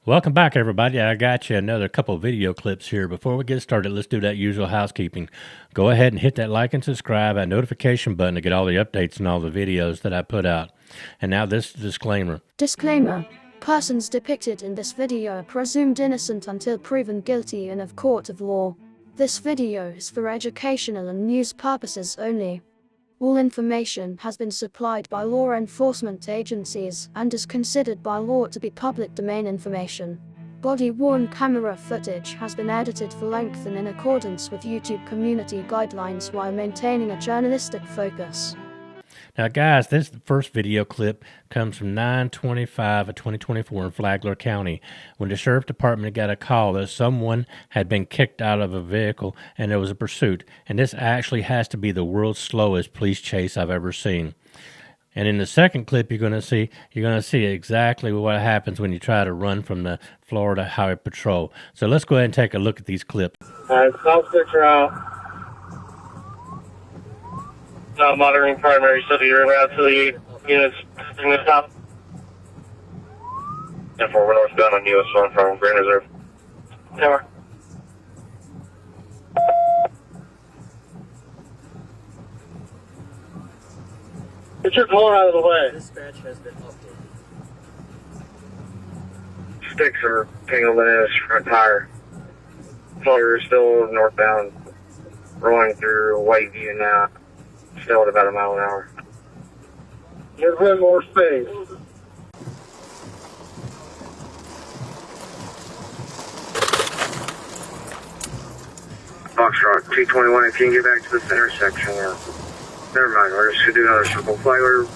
Welcome back, everybody. I got you another couple of video clips here. Before we get started, let's do that usual housekeeping. Go ahead and hit that like and subscribe, that notification button to get all the updates and all the videos that I put out. And now this disclaimer. Disclaimer. Persons depicted in this video are presumed innocent until proven guilty in a court of law. This video is for educational and news purposes only. All information has been supplied by law enforcement agencies and is considered by law to be public domain information. Body-worn camera footage has been edited for length and in accordance with YouTube community guidelines while maintaining a journalistic focus. Now, guys, this first video clip comes from 9/25 of 2024 in Flagler County, when the Sheriff Department got a call that someone had been kicked out of a vehicle and there was a pursuit. And this actually has to be the world's slowest police chase I've ever seen. And in the second clip you're going to see exactly what happens when you try to run from the Florida Highway Patrol. So let's go ahead and take a look at these clips. All right, suspects are out. Monitoring primary, so you're en route to the units in the top. 10-4, we're northbound on US 1 from Grand Reserve. Tower. Get your car out of the way. Dispatch has been updated. Sticks are tangled in his front tire. Flagler is still northbound, rolling through Whiteview now. Still at about a mile an hour. Give him more space. Foxtrot 221, if you can get back to this intersection. Never mind, we're just going to do another circle. Flagler,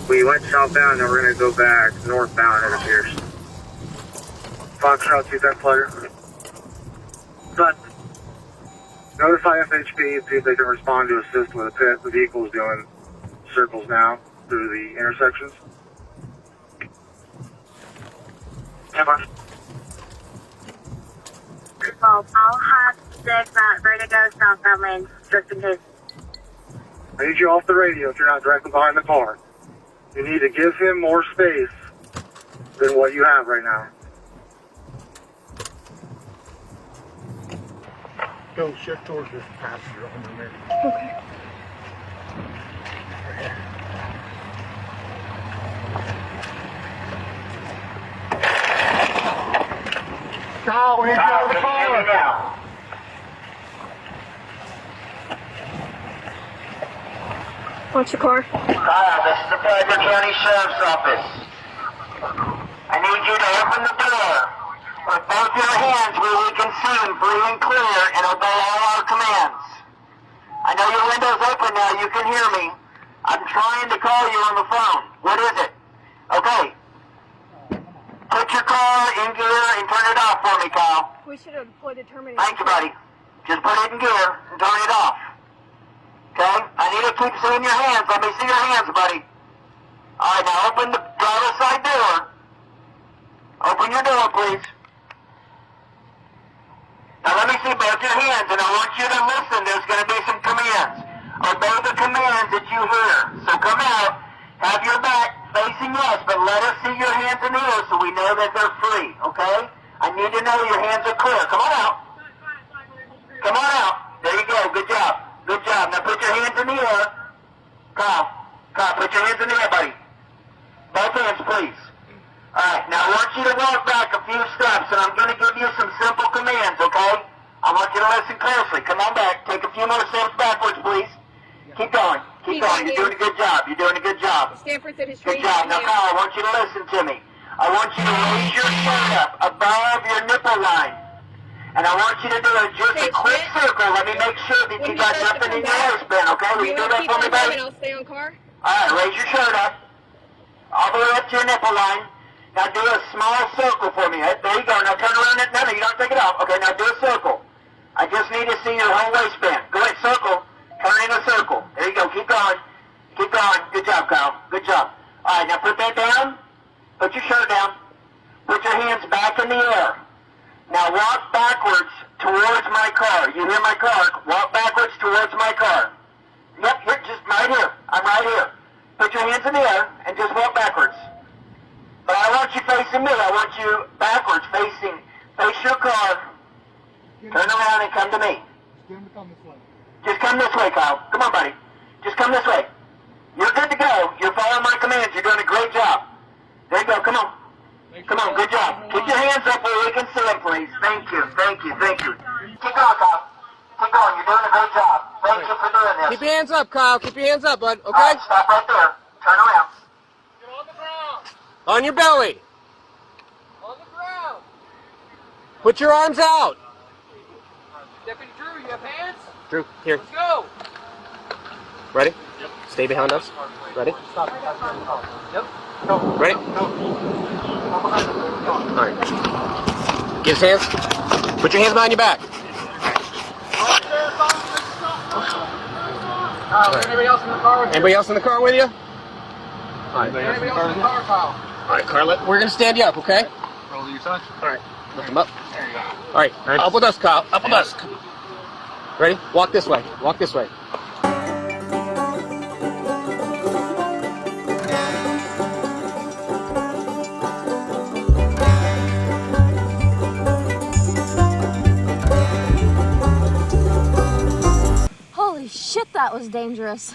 we went southbound, now we're going to go back northbound, it appears. Foxtrot 210, Flagler. But notify FHP and see if they can respond to assist with a pit. The vehicle is doing circles now through the intersections. I'll have 6 ready to go southbound lane, just in case. I need you off the radio if you're not directly behind the car. You need to give him more space than what you have right now. Go shift towards this passenger on the rear. Okay. Kyle, we need to get out of the car. What's your car? Kyle, this is the Flagler County Sheriff's Office. I need you to open the door. With both your hands where we can see free and clear and obey all our commands. I know your window's open now, you can hear me. I'm trying to call you on the phone. What is it? Okay. Put your car in gear and turn it off for me, Kyle. We should have deployed the terminator. Thank you, buddy. Just put it in gear and turn it off. Okay? I need to keep seeing your hands. Let me see your hands, buddy. Alright, now open the driver's side door. Open your door, please. Now let me see both your hands, and I want you to listen. There's going to be some commands. Obey the commands that you hear. So come out, have your back facing us, but let us see your hands in the air so we know that they're free, okay? I need to know your hands are clear. Come on out. Come on out. There you go. Good job. Good job. Now put your hands in the air. Kyle, put your hands in the air, buddy. Both hands, please. Alright, now I want you to walk back a few steps, and I'm going to give you some simple commands, okay? I want you to listen closely. Come on back. Take a few more steps backwards, please. Keep going. Keep going. You're doing a good job. You're doing a good job. Stanford said his Good job. Now, Kyle, I want you to listen to me. I want you to raise your shirt up above your nipple line. And I want you to do just a quick circle. Let me make sure that you got nothing in your hairspin, okay? Will you do that for me, buddy? I'll stay on car. Alright, raise your shirt up. All the way up to your nipple line. Now do a small circle for me. There you go. Now turn around. No, you don't take it off. Okay, now do a circle. I just need to see your whole waistband. Go ahead, circle. Turn in a circle. There you go. Keep going. Keep going. Good job, Kyle. Good job. All right, now put that down. Put your shirt down. Put your hands back in the air. Now walk backwards towards my car. You hear my car? Walk backwards towards my car. Yep, you're just right here. I'm right here. Put your hands in the air and just walk backwards. But I want you facing me. I want you backwards, face your car. Turn around and come to me. Just come this way, Kyle. Come on, buddy. Just come this way. You're good to go. You're following my commands. You're doing a great job. There you go. Come on. Come on. Good job. Keep your hands up where we can see them, please. Thank you. Thank you. Thank you. Keep going, Kyle. Keep going. You're doing a great job. Thank you for doing this. Keep your hands up, Kyle. Keep your hands up, bud. Okay? All right, stop right there. Turn around. Get on the ground. On your belly. On the ground. Put your arms out. Deputy Drew, you have hands? Drew, here. Let's go. Ready? Yep. Stay behind us. Ready? Stop. Yep. Go. Ready? Go. All right. Give us hands. Put your hands behind your back. Anybody else in the car with you? Anybody else in the car with you? All right. Anybody else in the car, Kyle? All right, Carla. We're going to stand you up, okay? Roll your son. All right. Lift them up. There you go. All right. Up with us, Kyle. Up with us. Ready? Walk this way. Walk this way. Holy shit, that was dangerous.